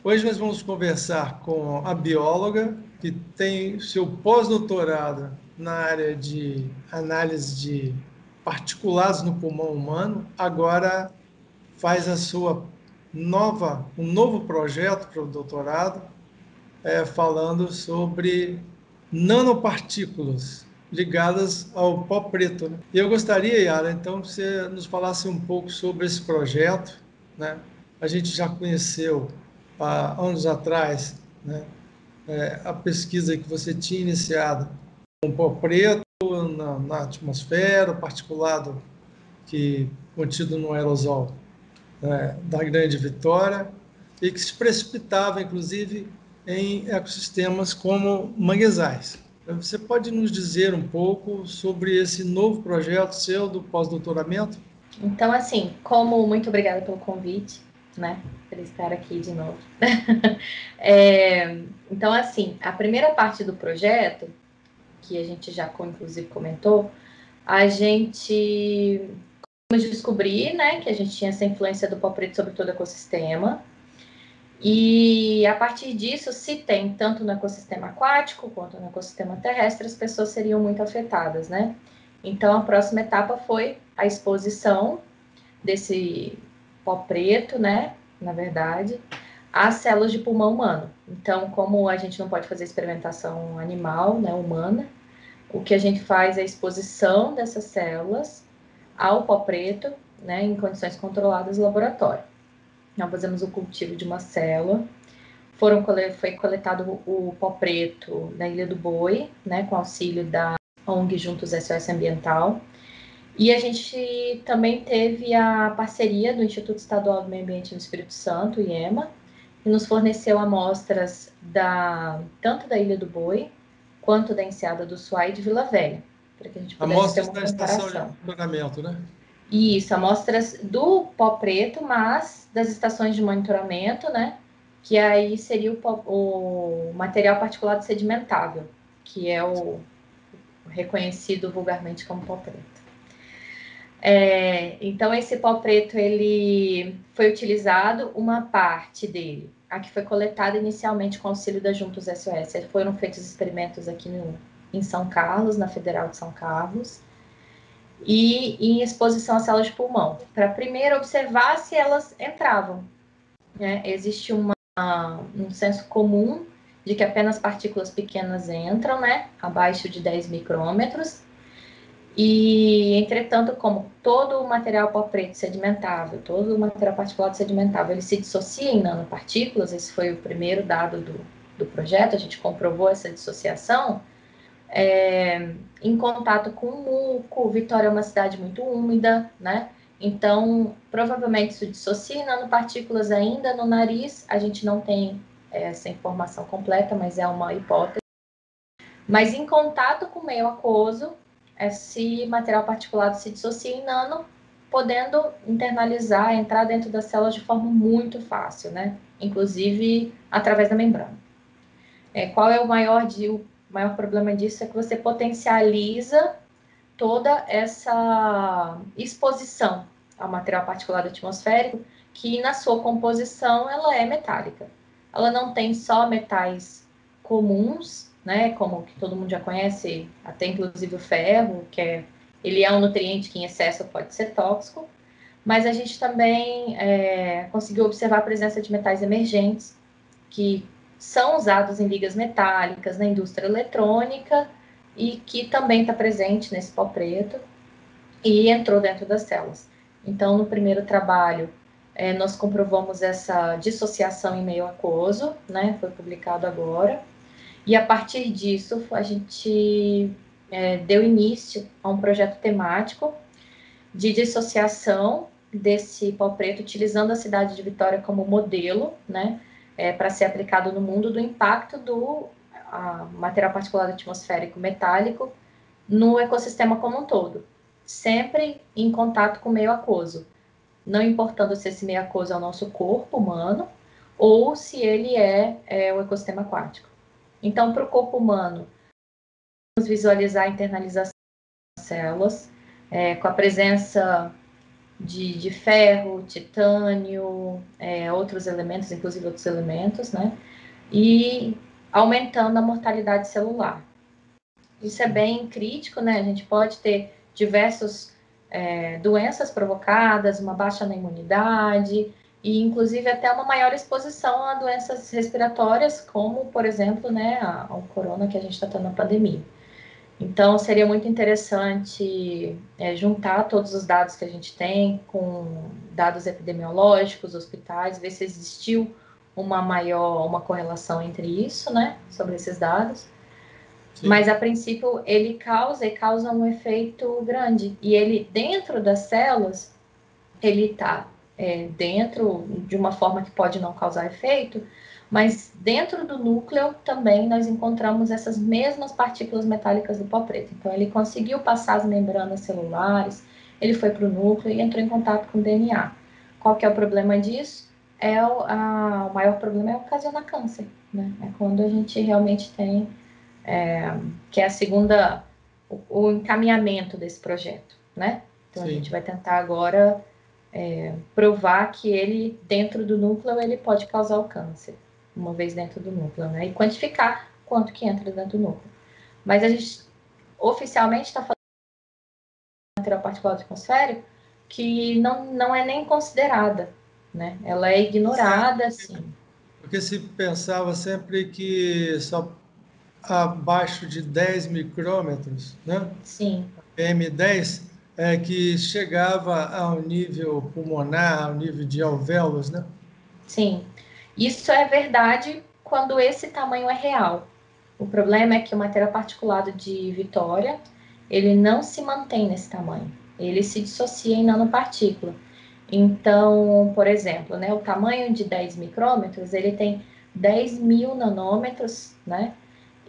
Hoje nós vamos conversar com a bióloga que tem seu pós-doutorado na área de análise de particulados no pulmão humano. Agora faz um novo projeto para o doutorado, falando sobre nanopartículas ligadas ao pó preto, né? E eu gostaria, Yara, então, que você nos falasse um pouco sobre esse projeto, né? A gente já conheceu há anos atrás, né, a pesquisa que você tinha iniciado com pó preto na atmosfera, o particulado que contido no aerosol, né, da Grande Vitória, e que se precipitava, inclusive, em ecossistemas como manguezais. Você pode nos dizer um pouco sobre esse novo projeto seu do pós-doutoramento? Então, assim, muito obrigada pelo convite, né, por estar aqui de novo. Então, assim, a primeira parte do projeto, que a gente já, inclusive, comentou, a gente descobrir, né, que a gente tinha essa influência do pó preto sobre todo o ecossistema. E a partir disso, se tem tanto no ecossistema aquático quanto no ecossistema terrestre, as pessoas seriam muito afetadas, né? Então, a próxima etapa foi a exposição desse pó preto, né? Na verdade, às células de pulmão humano. Então, como a gente não pode fazer experimentação animal, né, humana, o que a gente faz é a exposição dessas células ao pó preto, né, em condições controladas no laboratório. Nós fazemos o cultivo de uma célula, foi coletado o pó preto na Ilha do Boi, né, com auxílio da ONG Juntos SOS Ambiental, e a gente também teve a parceria do Instituto Estadual do Meio Ambiente do Espírito Santo, IEMA, que nos forneceu amostras tanto da Ilha do Boi, quanto da Enseada do Suá e de Vila Velha, para que a gente pudesse ter Amostras uma da estação de comparação. monitoramento, né? Isso, amostras do pó preto, mas das estações de monitoramento, né? Que aí seria o material particulado sedimentável, que é o reconhecido vulgarmente como pó preto. Então, esse pó preto, ele foi utilizado, uma parte dele, a que foi coletada inicialmente com auxílio da Juntos SOS. Foram feitos experimentos aqui em São Carlos, na Federal de São Carlos, e em exposição a células de pulmão, para primeiro observar se elas entravam. Né? Existe um senso comum de que apenas partículas pequenas entram, né? Abaixo de 10 micrômetros, e, entretanto, como todo o material pó preto sedimentável, todo o material particulado sedimentável, ele se dissocia em nanopartículas, esse foi o primeiro dado do projeto, a gente comprovou essa dissociação, em contato com o muco. Vitória é uma cidade muito úmida, né? Então, provavelmente isso dissocia em nanopartículas ainda no nariz, a gente não tem essa informação completa, mas é uma hipótese. Mas em contato com o meio aquoso, esse material particulado se dissocia em nano, podendo internalizar, entrar dentro das células de forma muito fácil, né? Inclusive através da membrana. Qual é o maior problema disso? É que você potencializa toda essa exposição ao material particulado atmosférico, que na sua composição ela é metálica. Ela não tem só metais comuns, né, como que todo mundo já conhece, até inclusive o ferro, ele é um nutriente que em excesso pode ser tóxico, mas a gente também conseguiu observar a presença de metais emergentes, que são usados em ligas metálicas, na indústria eletrônica, e que também está presente nesse pó preto, e entrou dentro das células. Então, no primeiro trabalho, nós comprovamos essa dissociação em meio aquoso, né? Foi publicado agora. E a partir disso, a gente deu início a um projeto temático de dissociação desse pó preto, utilizando a cidade de Vitória como modelo, né? Para ser aplicado no mundo, do impacto do material particulado atmosférico metálico no ecossistema como um todo, sempre em contato com o meio aquoso, não importando se esse meio aquoso é o nosso corpo humano ou se ele é o ecossistema aquático. Então, para o corpo humano, vamos visualizar a internalização das células, com a presença de ferro, titânio, outros elementos, inclusive outros elementos, né? E aumentando a mortalidade celular. Isso é bem crítico, né? A gente pode ter diversas doenças provocadas, uma baixa na imunidade e, inclusive, até uma maior exposição a doenças respiratórias, como, por exemplo, né, ao corona que a gente está tendo na pandemia. Então, seria muito interessante juntar todos os dados que a gente tem com dados epidemiológicos, hospitais, ver se existiu uma correlação entre isso, né, sobre esses dados. Sim. Mas, a princípio, ele causa um efeito grande. E ele, dentro das células, ele está dentro de uma forma que pode não causar efeito, mas dentro do núcleo também nós encontramos essas mesmas partículas metálicas do pó preto. Então, ele conseguiu passar as membranas celulares, ele foi para o núcleo e entrou em contato com o DNA. Qual que é o problema disso? O maior problema é ocasionar câncer, né? É quando a gente realmente tem, que é a segunda, o encaminhamento desse projeto, né? Então, Sim. A gente vai tentar agora provar que ele, dentro do núcleo, ele pode causar o câncer, uma vez dentro do núcleo, né? E quantificar quanto que entra dentro do núcleo. Mas a gente, oficialmente, está falando de material particulado atmosférico que não é nem considerada, né? Ela é ignorada, assim. Porque se pensava sempre que só abaixo de 10 micrômetros, né? Sim. PM10, que chegava ao nível pulmonar, ao nível de alvéolos, né? Sim. Isso é verdade quando esse tamanho é real. O problema é que o material particulado de Vitória, ele não se mantém nesse tamanho. Ele se dissocia em nanopartícula. Então, por exemplo, né, o tamanho de 10 micrômetros, ele tem 10.000 nanômetros, né?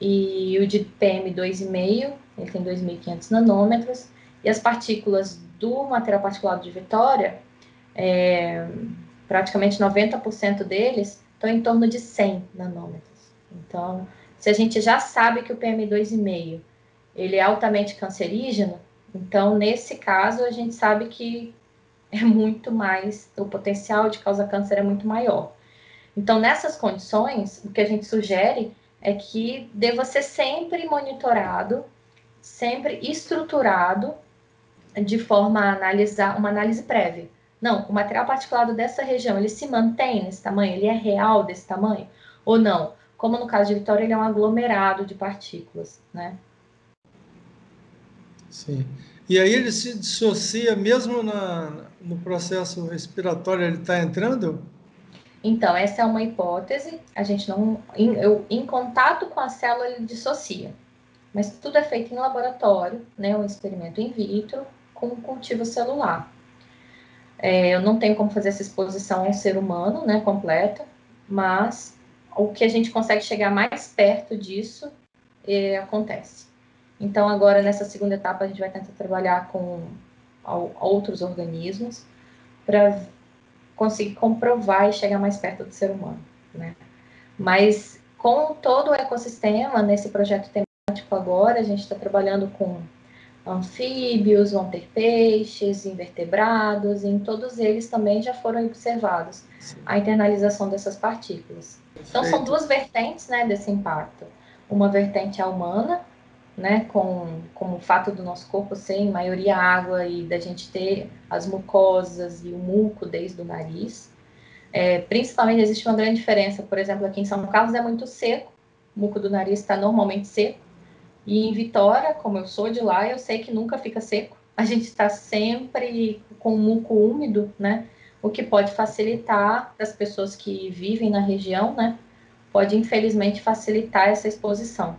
E o de PM2,5, ele tem 2.500 nanômetros. E as partículas do material particulado de Vitória, praticamente 90% deles estão em torno de 100 nanômetros. Então, se a gente já sabe que o PM2,5 ele é altamente cancerígeno, então, nesse caso, a gente sabe que é muito mais, o potencial de causar câncer é muito maior. Então, nessas condições, o que a gente sugere é que deva ser sempre monitorado, sempre estruturado, de forma a analisar, uma análise prévia. Não, o material particulado dessa região, ele se mantém nesse tamanho? Ele é real desse tamanho? Ou não? Como no caso de Vitória, ele é um aglomerado de partículas, né? Sim. E aí ele se dissocia mesmo no processo respiratório, ele está entrando? Então, essa é uma hipótese. A gente não... Em contato com a célula, ele dissocia. Mas tudo é feito em laboratório, né? Um experimento in vitro com cultivo celular. Eu não tenho como fazer essa exposição a um ser humano, né, completa, mas o que a gente consegue chegar mais perto disso acontece. Então, agora, nessa segunda etapa, a gente vai tentar trabalhar com outros organismos para conseguir comprovar e chegar mais perto do ser humano, né? Mas, com todo o ecossistema, nesse projeto temático agora, a gente está trabalhando com anfíbios, vão ter peixes, invertebrados, e em todos eles também já foram observados a internalização dessas partículas. Então, são duas vertentes, né, desse impacto. Uma vertente é a humana, né, com o fato do nosso corpo ser em maioria água e da gente ter as mucosas e o muco desde o nariz. Principalmente, existe uma grande diferença, por exemplo, aqui em São Carlos é muito seco, o muco do nariz está normalmente seco, e em Vitória, como eu sou de lá, eu sei que nunca fica seco. A gente está sempre com o muco úmido, né? O que pode facilitar para as pessoas que vivem na região, né? Pode, infelizmente, facilitar essa exposição.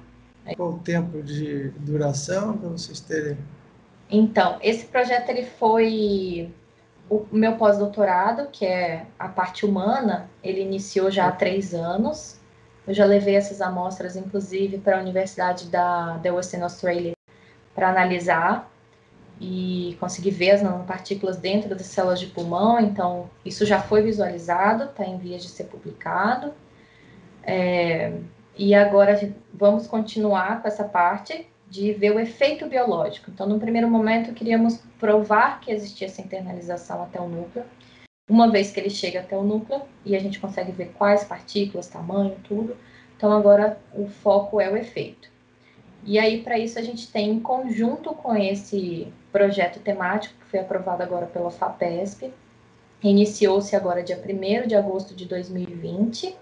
Qual o tempo de duração para vocês terem? Então, esse projeto ele foi o meu pós-doutorado, que é a parte humana, ele iniciou já há 3 anos. Eu já levei essas amostras, inclusive, para a Universidade da Western Australia para analisar e conseguir ver as nanopartículas dentro das células de pulmão. Então, isso já foi visualizado, está em vias de ser publicado. E agora vamos continuar com essa parte de ver o efeito biológico. Então, no primeiro momento, queríamos provar que existia essa internalização até o núcleo. Uma vez que ele chega até o núcleo, e a gente consegue ver quais partículas, tamanho, tudo, então agora o foco é o efeito. E aí, para isso, a gente tem, em conjunto com esse projeto temático, que foi aprovado agora pela FAPESP, iniciou-se agora dia 1º de agosto de 2020,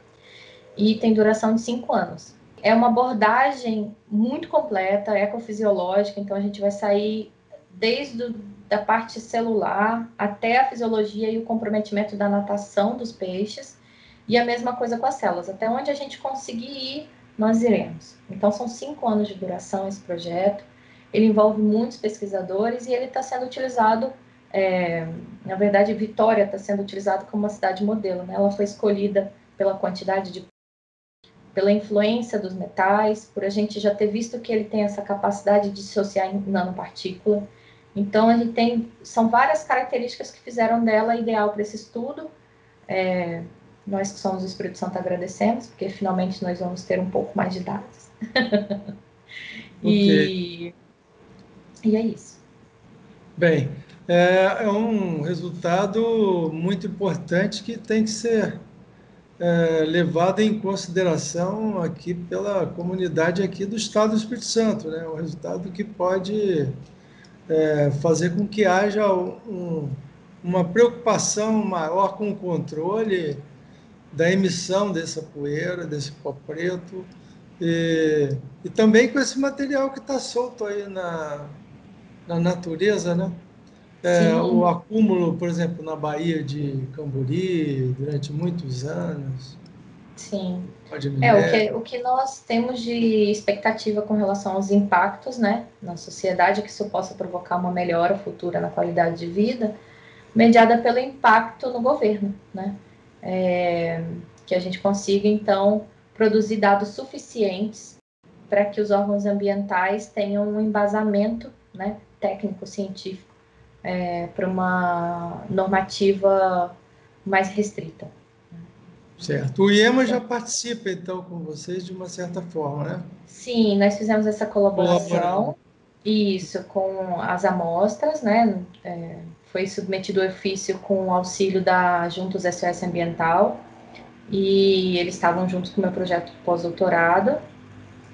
e tem duração de 5 anos. É uma abordagem muito completa, ecofisiológica, então a gente vai sair desde da parte celular até a fisiologia e o comprometimento da natação dos peixes, e a mesma coisa com as células. Até onde a gente conseguir ir, nós iremos. Então, são 5 anos de duração esse projeto, ele envolve muitos pesquisadores e ele está sendo utilizado, na verdade, Vitória está sendo utilizada como uma cidade modelo, né? Ela foi escolhida pela quantidade de pela influência dos metais, por a gente já ter visto que ele tem essa capacidade de dissociar em nanopartícula. Então, ele tem, são várias características que fizeram dela ideal para esse estudo. Nós que somos do Espírito Santo agradecemos, porque finalmente nós vamos ter um pouco mais de dados. Ok. E é isso. Bem, é um resultado muito importante que tem que ser levado em consideração aqui pela comunidade aqui do Estado do Espírito Santo, né? Um resultado que pode fazer com que haja uma preocupação maior com o controle da emissão dessa poeira, desse pó preto, e também com esse material que está solto aí na natureza, né? O Sim, acúmulo, por exemplo, na Baía de Cambori, durante muitos anos, sim. de O minério. que nós temos de expectativa com relação aos impactos, né, na sociedade, que isso possa provocar uma melhora futura na qualidade de vida, mediada pelo impacto no governo, né? Que a gente consiga, então, produzir dados suficientes para que os órgãos ambientais tenham um embasamento, né, técnico-científico, para uma normativa mais restrita. Certo. O IEMA já participa, então, com vocês de uma certa forma, né? Sim, nós fizemos essa Colaborando. colaboração, isso, com as amostras, né? Foi submetido o ofício com o auxílio da Juntos SOS Ambiental, e eles estavam juntos com o meu projeto de pós-doutorado,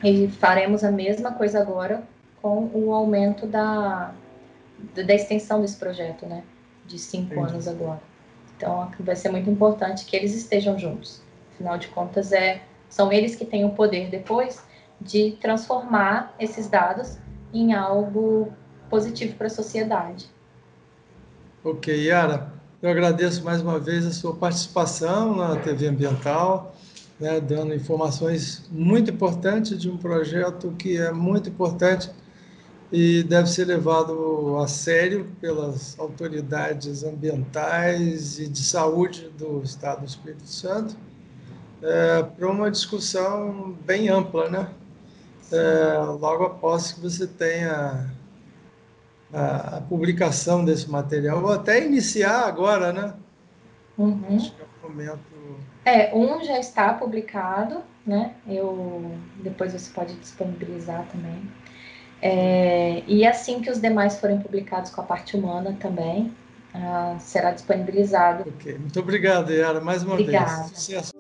e faremos a mesma coisa agora com o aumento da extensão desse projeto, né? De 5 Entendi. anos agora. Então, vai ser muito importante que eles estejam juntos. Afinal de contas, são eles que têm o poder depois de transformar esses dados em algo positivo para a sociedade. Ok, Yara, eu agradeço mais uma vez a sua participação na TV Ambiental, né, dando informações muito importantes de um projeto que é muito importante e deve ser levado a sério pelas autoridades ambientais e de saúde do Estado do Espírito Santo, para uma discussão bem ampla, né? Logo após que você tenha a publicação desse material, ou até iniciar agora, né? Uhum. Acho que é o momento. Um já está publicado, né? Depois você pode disponibilizar também. E assim que os demais forem publicados com a parte humana também, será disponibilizado. Ok, muito obrigado, Yara, mais uma vez. Obrigada. Sucesso.